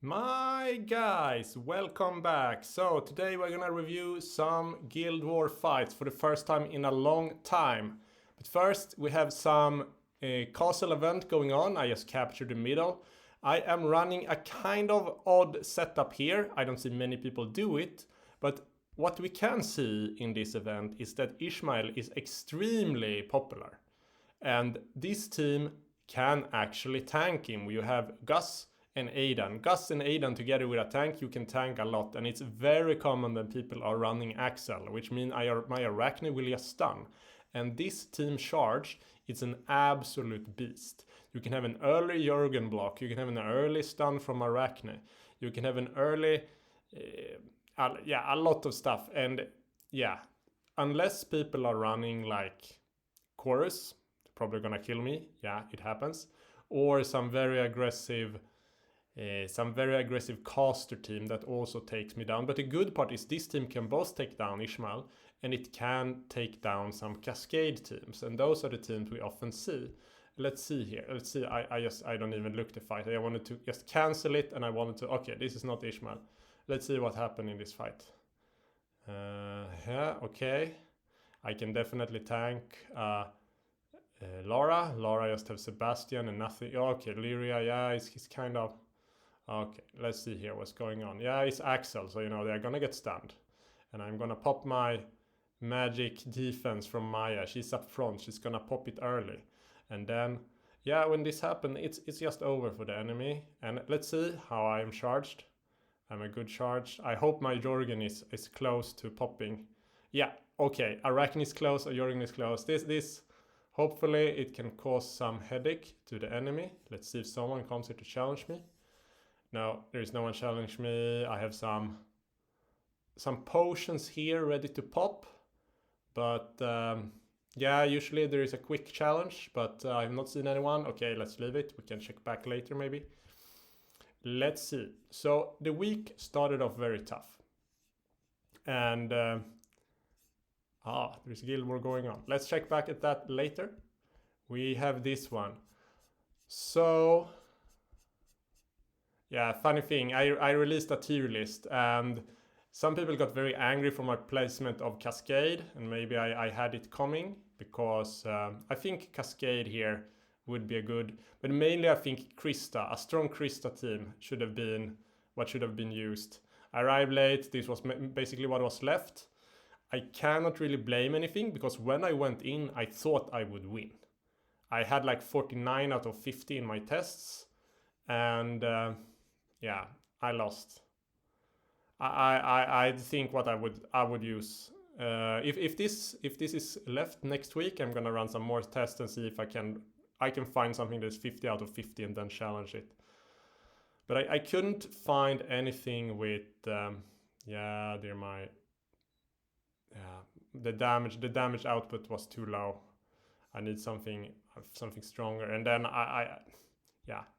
My guys, welcome back. So today we're gonna review some Guild War fights for the first time in a long time. But first we have some castle event going on. I just captured the middle. I am running a kind of odd setup here. I don't see many people do it, but what we can see in this event is that Ishmael is extremely popular. And this team can actually tank him. You have Gus and Aidan. Gus and Aidan together with a tank, you can tank a lot. And it's very common that people are running Axel, which means my Arachne will just stun. And this team charge, it's an absolute beast. You can have an early Jurgen block, you can have an early stun from Arachne, you can have an early, a lot of stuff. And yeah, unless people are running like Chorus, probably gonna kill me, yeah, it happens, or some very aggressive caster team that also takes me down. But the good part is this team can both take down Ishmael and it can take down some Cascade teams, and those are the teams we often see. Let's see here. Let's see. I don't even look the fight. I wanted to just cancel it, and I wanted to. Okay, this is not Ishmael. Let's see what happened in this fight. Yeah. Okay. I can definitely tank Laura. Laura just have Sebastian and nothing. Okay, Lyria. Yeah, he's kind of. Okay, let's see here what's going on. Yeah, it's Axel, so they're gonna get stunned. And I'm gonna pop my magic defense from Maya. She's up front, she's gonna pop it early. And then, yeah, when this happens, it's just over for the enemy. And let's see how I am charged. I'm a good charge. I hope my Jorgen is close to popping. Yeah, okay, Arachne is close, Jorgen is close. This, hopefully it can cause some headache to the enemy. Let's see if someone comes here to challenge me. No, there is no one challenge me. I have some potions here ready to pop. But yeah, usually there is a quick challenge, but I have not seen anyone. Okay, let's leave it. We can check back later maybe. Let's see. So the week started off very tough. And there's Guild War going on. Let's check back at that later. We have this one. So yeah, funny thing, I released a tier list and some people got very angry for my placement of Cascade, and maybe I had it coming because I think Cascade here would be a good, but mainly I think Krista, a strong Krista team should have been what should have been used. I arrived late, this was basically what was left. I cannot really blame anything because when I went in, I thought I would win. I had like 49 out of 50 in my tests, and yeah, I lost. I think what I would use if this is left next week, I'm gonna run some more tests and see if I can find something that's 50 out of 50 and then challenge it. But I couldn't find anything with the damage output was too low. I need something stronger. And then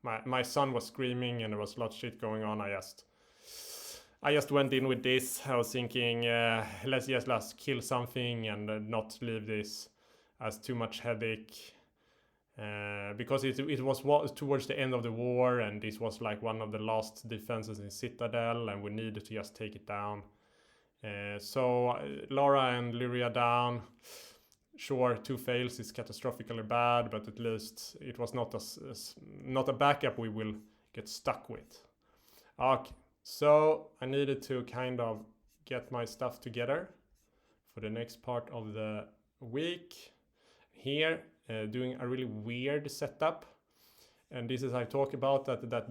my son was screaming and there was a lot of shit going on. I just went in with this. I was thinking, let's kill something and not leave this as too much headache. Because it was towards the end of the war, and this was like one of the last defenses in Citadel, and we needed to just take it down. So Laura and Lyria down. Sure, 2 fails is catastrophically bad, but at least it was not a backup we will get stuck with. Okay, so I needed to kind of get my stuff together for the next part of the week. Here, doing a really weird setup, and this is I talk about that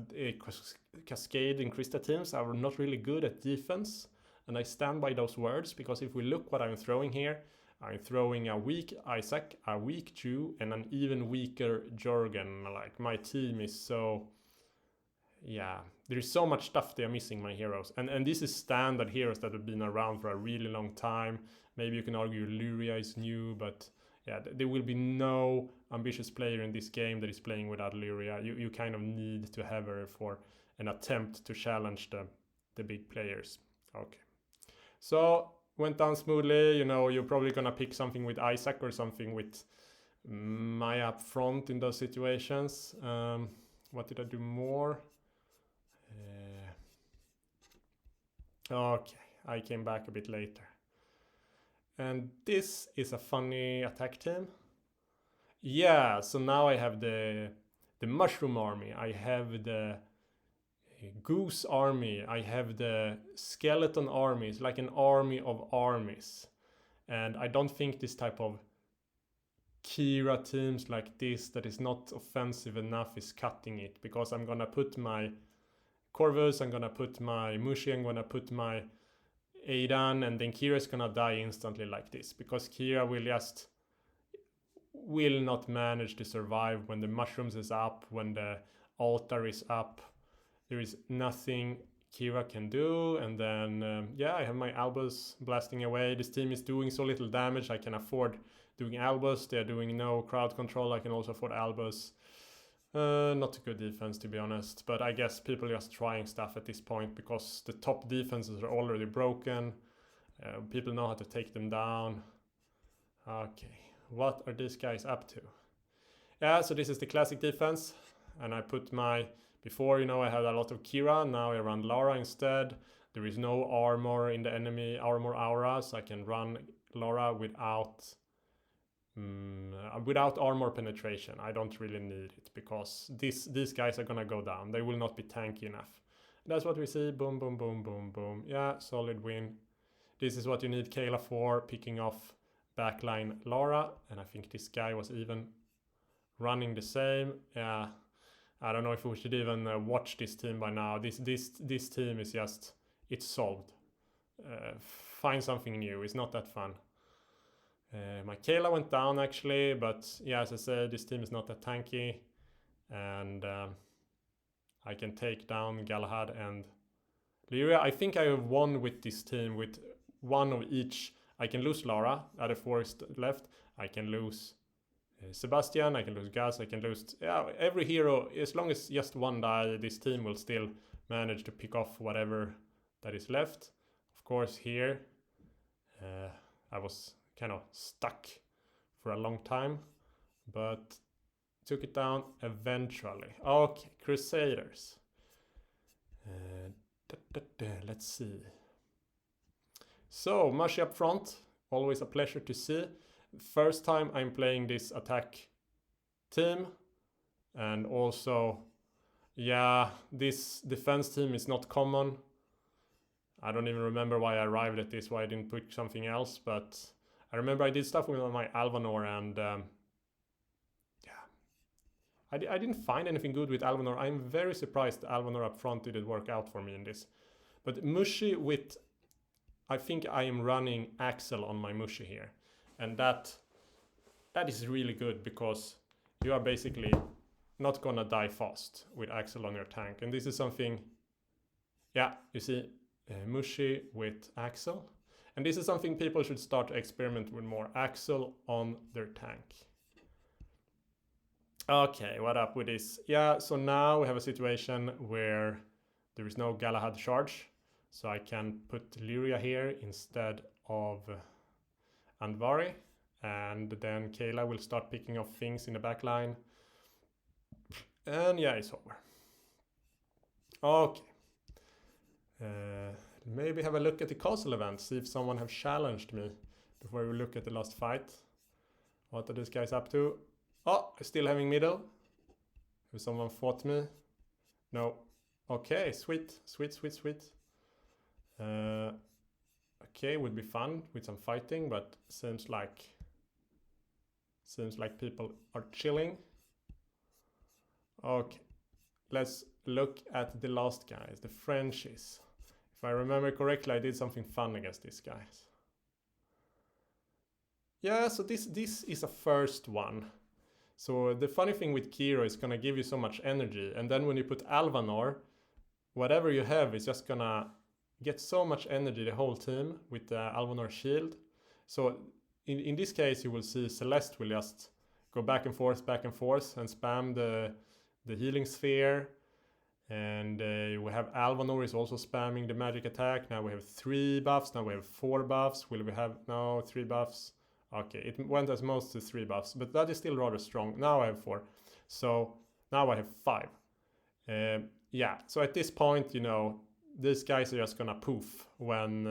Cascade and Krista teams are not really good at defense, and I stand by those words because if we look what I'm throwing here. I'm throwing a weak Isaac, a weak Jew, and an even weaker Jorgen. Like, my team is so... Yeah, there's so much stuff they are missing, my heroes. And this is standard heroes that have been around for a really long time. Maybe you can argue Lyria is new, but yeah, there will be no ambitious player in this game that is playing without Lyria. You kind of need to have her for an attempt to challenge the big players. Okay. So... went down smoothly. You're probably gonna pick something with Isaac or something with Maya up front in those situations. What did I do more? Okay, I came back a bit later. And this is a funny attack team. Yeah, so now I have the mushroom army. I have the Goose army. I have the skeleton army. It's like an army of armies. And I don't think this type of Kira teams like this that is not offensive enough is cutting it, because I'm gonna put my Corvus, I'm gonna put my Mushy, I'm gonna put my Aidan, and then Kira's gonna die instantly like this, because Kira will not manage to survive when the mushrooms is up, when the altar is up. There is nothing Kira can do, and then yeah, I have my Albus blasting away. This team is doing so little damage, I can afford doing Albus. They're doing no crowd control, I can also afford Albus. Not a good defense, to be honest, but I guess people are just trying stuff at this point because the top defenses are already broken. People know how to take them down. Okay, what are these guys up to? Yeah, so this is the classic defense, and I put my... Before, you know, I had a lot of Kira, now I run Lara instead. There is no armor in the enemy armor aura, so I can run Lara without armor penetration. I don't really need it, because these guys are gonna go down. They will not be tanky enough. And that's what we see. Boom, boom, boom, boom, boom. Yeah, solid win. This is what you need Kayla for, picking off backline Lara. And I think this guy was even running the same. Yeah, I don't know if we should even watch this team by now. This team is just... It's solved. Find something new. It's not that fun. My Kayla went down actually, but yeah, as I said, this team is not that tanky, and I can take down Galahad and Lyria. I think I have won with this team with one of each. I can lose Lara, other four is left. I can lose Sebastian, I can lose Gus, I can lose... Yeah, every hero, as long as just one die, this team will still manage to pick off whatever that is left. Of course, here I was kind of stuck for a long time, but took it down eventually. Okay, Crusaders. Let's see. So, Mushy up front, always a pleasure to see. First time I'm playing this attack team, and also, yeah, this defense team is not common. I don't even remember why I arrived at this, why I didn't put something else, but I remember I did stuff with my Alvanor, and yeah, I didn't find anything good with Alvanor. I'm very surprised Alvanor up front didn't work out for me in this. But Mushy with... I think I am running Axel on my Mushy here. And that is really good, because you are basically not gonna die fast with Axel on your tank. And this is something... Yeah, you see, Mushy with Axel. And this is something people should start to experiment with more. Axel on their tank. Okay, what up with this? Yeah, so now we have a situation where there is no Galahad charge. So I can put Lyria here instead of Andvari. And then Kayla will start picking off things in the back line. And yeah, it's over. Okay. Maybe have a look at the castle event, see if someone have challenged me before we look at the last fight. What are these guys up to? Oh, still having middle. Have someone fought me? No. Okay, sweet, sweet, sweet, sweet. Okay, would be fun with some fighting, but seems like people are chilling. Okay, let's look at the last guys, the Frenchies. If I remember correctly, I did something fun against these guys. Yeah, so this is a first one. So the funny thing with Kiro is gonna give you so much energy, and then when you put Alvanor, whatever you have is just gonna get so much energy, the whole team, with the Alvanor shield. So in this case, you will see Celeste will just go back and forth, and spam the healing sphere. And we have Alvanor is also spamming the magic attack. Now we have 3 buffs, now we have 4 buffs. Will we have now 3 buffs? Okay, it went as most to 3 buffs, but that is still rather strong. Now I have 4. So now I have 5. Yeah, so at this point, you know, these guys are just gonna poof when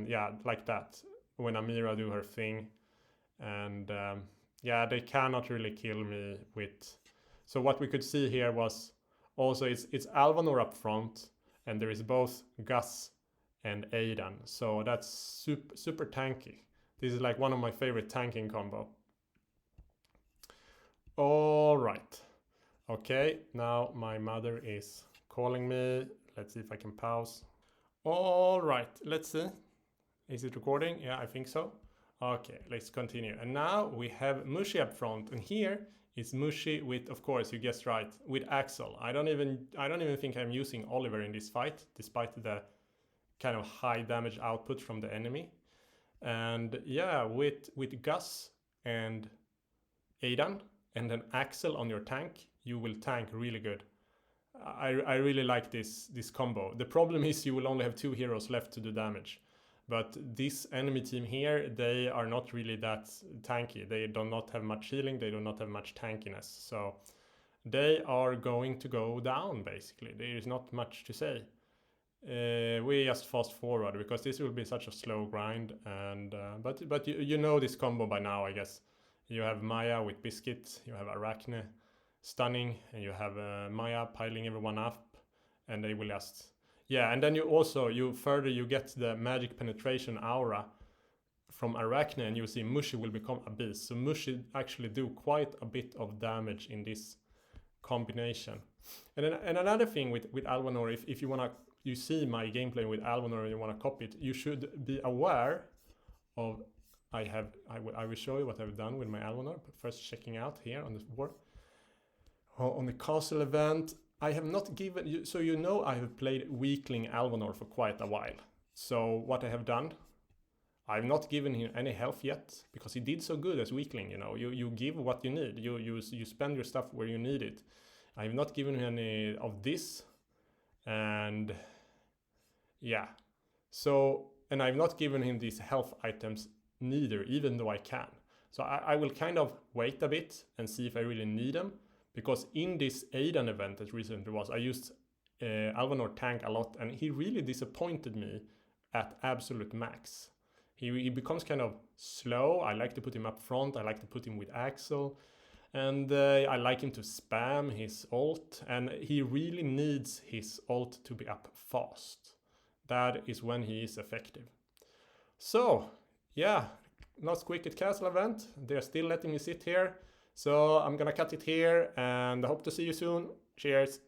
yeah, like that, when Amira do her thing. And yeah, they cannot really kill me with. So what we could see here was also it's Alvanor up front, and there is both Gus and Aidan. So that's super tanky. This is like one of my favorite tanking combo. All right. Okay, now my mother is calling me. Let's see if I can pause. All right, let's see. Is it recording? Yeah, I think so. Okay, let's continue. And now we have Mushy up front, and here is Mushy with, of course, you guessed right, with Axel. I don't even think I'm using Oliver in this fight, despite the kind of high damage output from the enemy. And yeah, with Gus and Aidan, and then Axel on your tank, you will tank really good. I really like this combo. The problem is you will only have 2 heroes left to do damage. But this enemy team here, they are not really that tanky. They do not have much healing, they do not have much tankiness. So they are going to go down, basically. There is not much to say. We just fast forward, because this will be such a slow grind. And but you know this combo by now, I guess. You have Maya with Biscuit, you have Arachne stunning, and you have Maya piling everyone up, and they will just... Yeah, and then you further get the magic penetration aura from Arachne, and you see Mushy will become a beast. So Mushy actually do quite a bit of damage in this combination. And another thing with Alvanor, if you see my gameplay with Alvanor and you want to copy it, you should be aware of... I will show you what I've done with my Alvanor, but first checking out here on this board. On the castle event, I have not given you, so you know I have played Weakling Alvanor for quite a while. So what I have done, I've not given him any health yet, because he did so good as Weakling, you know. You give what you need, you spend your stuff where you need it. I have not given him any of this, and yeah. So, and I've not given him these health items neither, even though I can. So I will kind of wait a bit and see if I really need them. Because in this Aidan event that recently was, I used Alvanor tank a lot, and he really disappointed me at absolute max. He becomes kind of slow. I like to put him up front. I like to put him with Axel. And I like him to spam his ult. And he really needs his ult to be up fast. That is when he is effective. So, yeah, last Quick Castle event. They're still letting me sit here. So I'm gonna cut it here, and I hope to see you soon. Cheers!